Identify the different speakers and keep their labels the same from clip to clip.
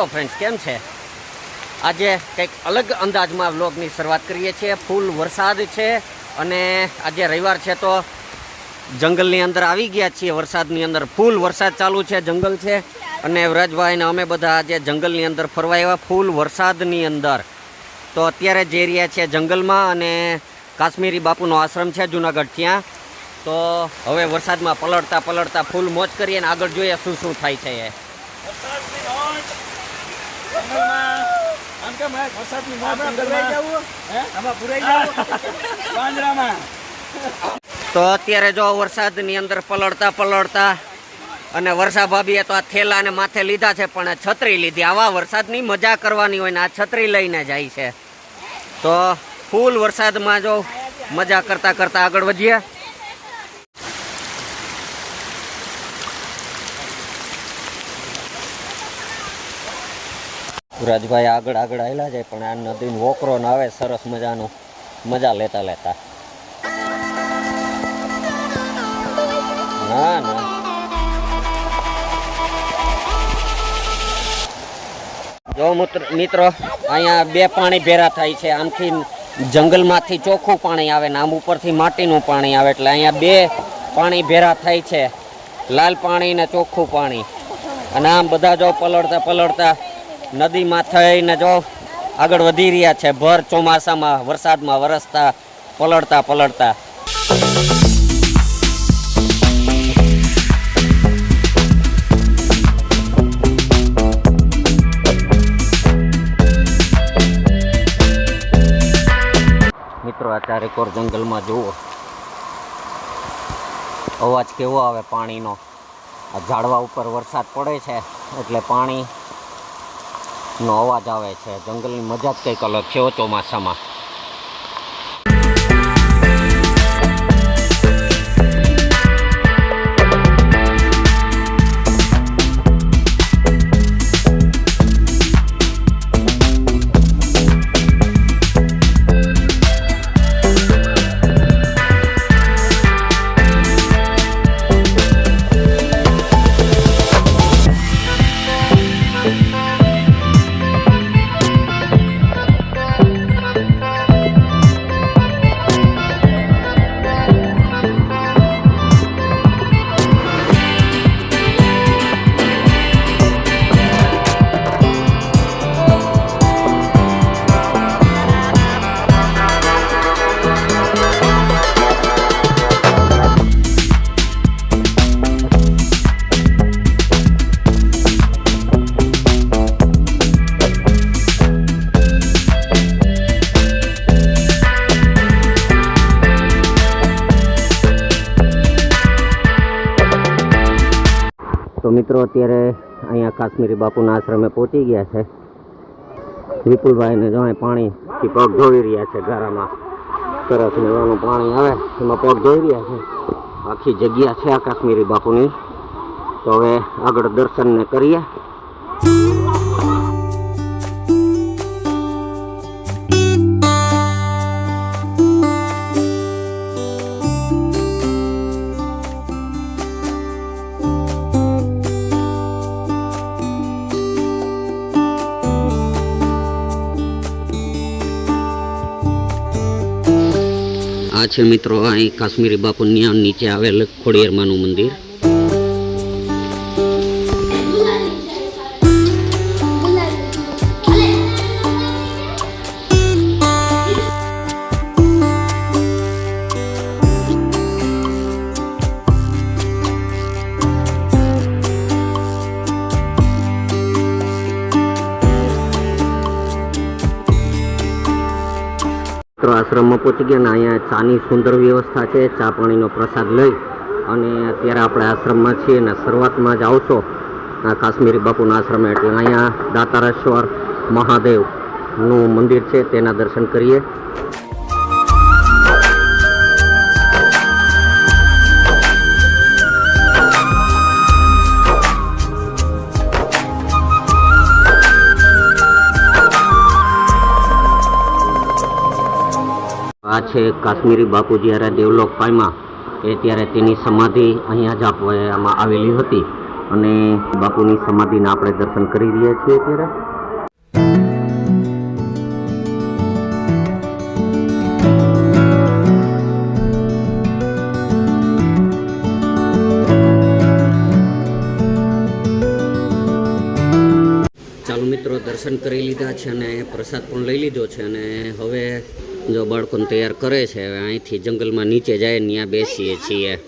Speaker 1: Hello friends, કેમ છે? આજે કંઈક અલગ અંદાજમાં વ્લોગની શરૂઆત કરીએ છીએ. ફૂલ વરસાદ છે અને આજે રવિવાર છે તો જંગલની અંદર આવી ગયા છીએ. વરસાદની અંદર ફૂલ વરસાદ ચાલુ છે, જંગલ છે અને વ્રજભાઈ ને અમે બધા આજે જંગલની અંદર ફરવા આવ્યા ફૂલ વરસાદની અંદર. તો અત્યારે જઈ રહ્યા છીએ જંગલમાં અને કાશ્મીરી બાપુનો આશ્રમ છે જુનાગઢ, ત્યાં. તો હવે વરસાદમાં પલળતા પલળતા ફૂલ મોજ કરીએ અને આગળ જોઈએ શું શું થાય છે. તો અત્યારે જો વરસાદની અંદર પલળતા પલળતા અને વર્ષા ભાભીએ તો આ થેલાને માથે લીધા છે પણ છત્રી લીધી. આવા વરસાદની મજા કરવાની હોય ને આ છત્રી લઈને જાય છે. તો ફૂલ વરસાદમાં જો મજા કરતા કરતા આગળ વધીએ. રાજભાઈ આગળ આગળ આવેલા છે પણ આ નદીનો વોકરો ને આવે સરસ મજાનો, મજા લેતા લેતા. ના ના જો મિત્રો, અહીંયા બે પાણી ભેરા થાય છે. આમથી જંગલમાંથી ચોખ્ખું પાણી આવે ને આમ ઉપરથી માટીનું પાણી આવે, એટલે અહીંયા બે પાણી ભેરા થાય છે, લાલ પાણી ને ચોખ્ખું પાણી. અને આમ બધા જો પલળતા પલળતા નદીમાં થઈને જો આગળ વધી રહ્યા છે ભર ચોમાસામાં વરસાદમાં વરસતા પલળતા પલળતા. મિત્રો આ ચારેકોર જંગલમાં જુઓ અવાજ કેવો આવે પાણીનો. આ ઝાડવા ઉપર વરસાદ પડે છે એટલે પાણી નો અવાજ આવે છે. જંગલની મજા જ કંઈક અલગ છે ચોમાસામાં. તો મિત્રો અત્યારે અહીંયા કાશ્મીરી બાપુના આશ્રમે પહોંચી ગયા છે. વિપુલભાઈને જો પાણીથી પગ ધોઈ રહ્યા છે. ગારામાં સરસ મજાનું પાણી આવે એમાં પગ ધોઈ રહ્યા છે. આખી જગ્યા છે આ કાશ્મીરી બાપુની. તો હવે આગળ દર્શનને કરીએ. આ છે મિત્રો અહીં કાશ્મીરી બાપુ નીચે આવેલ ખોડિયારમાંનું મંદિર. આશ્રમમાં પહોંચી ગયા ને અહીંયા ચાની સુંદર વ્યવસ્થા છે. ચા પાણીનો પ્રસાદ લઈ અને અત્યારે આપણે આશ્રમમાં છીએ અને શરૂઆતમાં જ આવશો આ કાશ્મીરી બાપુના આશ્રમ એટલે અહીંયા દાતારેશ્વર મહાદેવનું મંદિર છે, તેના દર્શન કરીએ. આ છે કાશ્મીરી બાપુ જ્યારે દેવલોક પામ્યા એ ત્યારે તેની સમાધિ અહીંયા જ આપવામાં આવેલી હતી. અને બાપુની સમાધિના આપણે દર્શન કરી રહ્યા છીએ અત્યારે. ચાલો મિત્રો, દર્શન કરી લીધા છે અને પ્રસાદ પણ લઈ લીધો છે અને હવે જો બાળકોને તૈયાર કરે છે. હવે અહીંથી જંગલમાં નીચે જાય ત્યાં બેસીએ છીએ.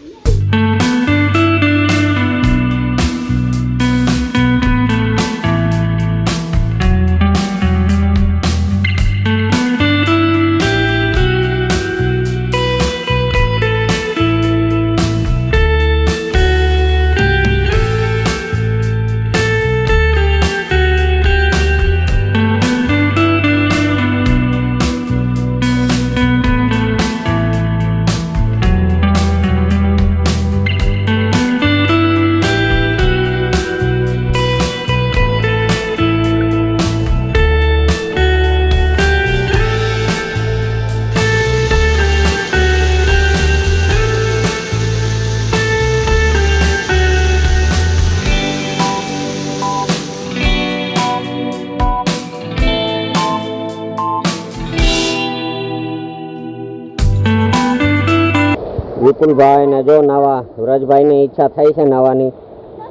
Speaker 1: વિપુલભાઈ ને જો નાવા, વ્રજભાઈની ઈચ્છા થાય છે નાવાની,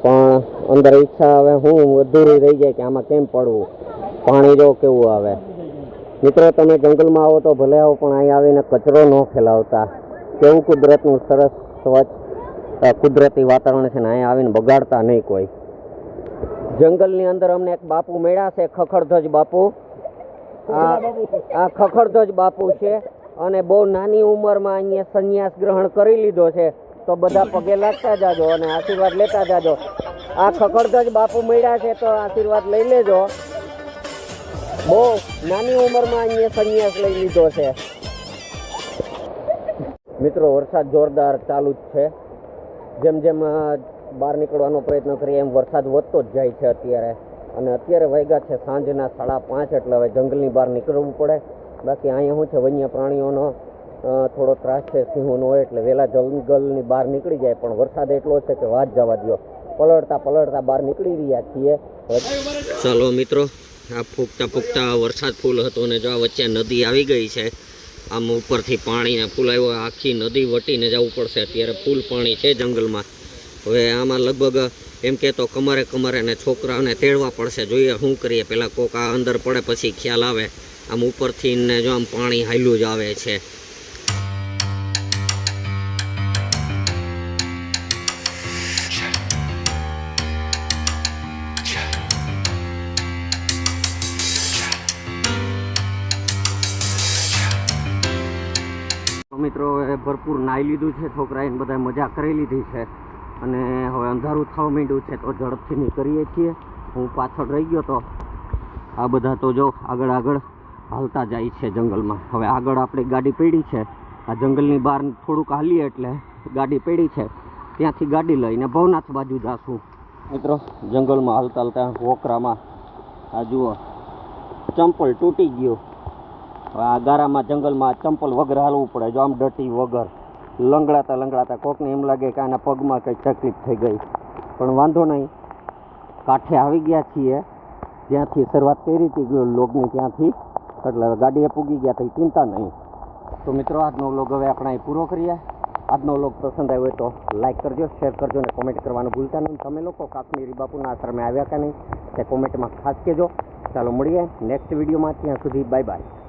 Speaker 1: પણ અંદર ઈચ્છા હવે હું અધૂરી રહી જાય કે આમાં કેમ પડવું. પાણી જો કેવું આવે. મિત્રો, તમે જંગલમાં આવો તો ભલે આવો, પણ અહીં આવીને કચરો ન ફેલાવતા. કેવું કુદરતનું સરસ સ્વચ્છ કુદરતી વાતાવરણ છે ને અહીં આવીને બગાડતા નહીં કોઈ. જંગલની અંદર અમને એક બાપુ મળ્યા છે, ખખડધ્વજ બાપુ. આ ખખડધ્વજ બાપુ છે અને બહુ નાની ઉંમરમાં અહીંયા સંન્યાસ ગ્રહણ કરી લીધો છે. તો બધા પગે લાગતા જાજો અને આશીર્વાદ લેતા જાજો. આ ખખડધ્વજ બાપુ મળ્યા છે તો આશીર્વાદ લઈ લેજો. બહુ નાની ઉંમરમાં અહીંયા સંન્યાસ લઈ લીધો છે. મિત્રો, વરસાદ જોરદાર ચાલુ જ છે. જેમ જેમ બહાર નીકળવાનો પ્રયત્ન કરીએ એમ વરસાદ વધતો જ જાય છે અત્યારે. અને અત્યારે વાગ્યા છે સાંજના 5:30, એટલે હવે જંગલની બહાર નીકળવું પડે. બાકી અહીંયા શું છે, વન્ય પ્રાણીઓનો થોડો ત્રાસ છે, સિંહોનો હોય, એટલે વહેલા જંગલની બહાર નીકળી જાય. પણ વરસાદ એટલો છે કે વાત જવા દો. પલળતા બહાર નીકળી રહ્યા છીએ. ચાલો મિત્રો, આ ફૂંકતા વરસાદ ફૂલ હતો ને જો આ વચ્ચે નદી આવી ગઈ છે. આમ ઉપરથી પાણીને ફૂલ આવ્યો. આખી નદી વટીને જવું પડશે. અત્યારે ફૂલ પાણી છે જંગલમાં. હવે આમાં લગભગ એમ કે તો કમરે ને છોકરાઓને તેડવા પડશે. જોઈએ શું કરીએ. પહેલાં કોક આ અંદર પડે પછી ખ્યાલ આવે. આમ ઉપરથી ને જો આમ પાણી હાલ્યું જ આવે છે. મિત્રો, હવે ભરપૂર નાહી લીધું છે છોકરાએ, બધા મજા કરી લીધી છે અને હવે અંધારું થવા માંડ્યું છે તો ઝડપથી નીકળીએ છીએ. હું પાછળ રહી ગયો તો આ બધા તો જો આગળ હાલતા જાય છે જંગલમાં. હવે આગળ આપણી ગાડી પડી છે. આ જંગલની બહાર થોડુંક હાલીએ એટલે ગાડી પડી છે. ત્યાંથી ગાડી લઈને ભવનાથ બાજુ જાશું. મિત્રો, જંગલમાં હાલતા વોકરામાં આ જુઓ ચંપલ તૂટી ગયું. હવે આ ગારામાં જંગલમાં ચંપલ વગર હાલવું પડે. જો આમ ડટી વગર લંગડાતા કોકને એમ લાગે કે આના પગમાં કંઈક તકલીફ થઈ ગઈ. પણ વાંધો નહીં, કાંઠે આવી ગયા છીએ જ્યાંથી શરૂઆત કરી હતી લોગની, ત્યાંથી. એટલે હવે ગાડીએ પૂગી ગયા તો ચિંતા નહીં. તો મિત્રો, આજનો વ્લોગ હવે આપણે અહીં પૂરો કરીએ. આજનો વ્લોગ પસંદ આવ્યો હોય તો લાઈક કરજો, શેર કરજો અને કોમેન્ટ કરવાનું ભૂલતા નહીં. તમે લોકો કાશ્મીરી બાપુના આશ્રમે આવ્યા કે નહીં તે કોમેન્ટમાં ખાસ કહેજો. ચાલો મળીએ નેક્સ્ટ વિડીયોમાં. ત્યાં સુધી બાય બાય.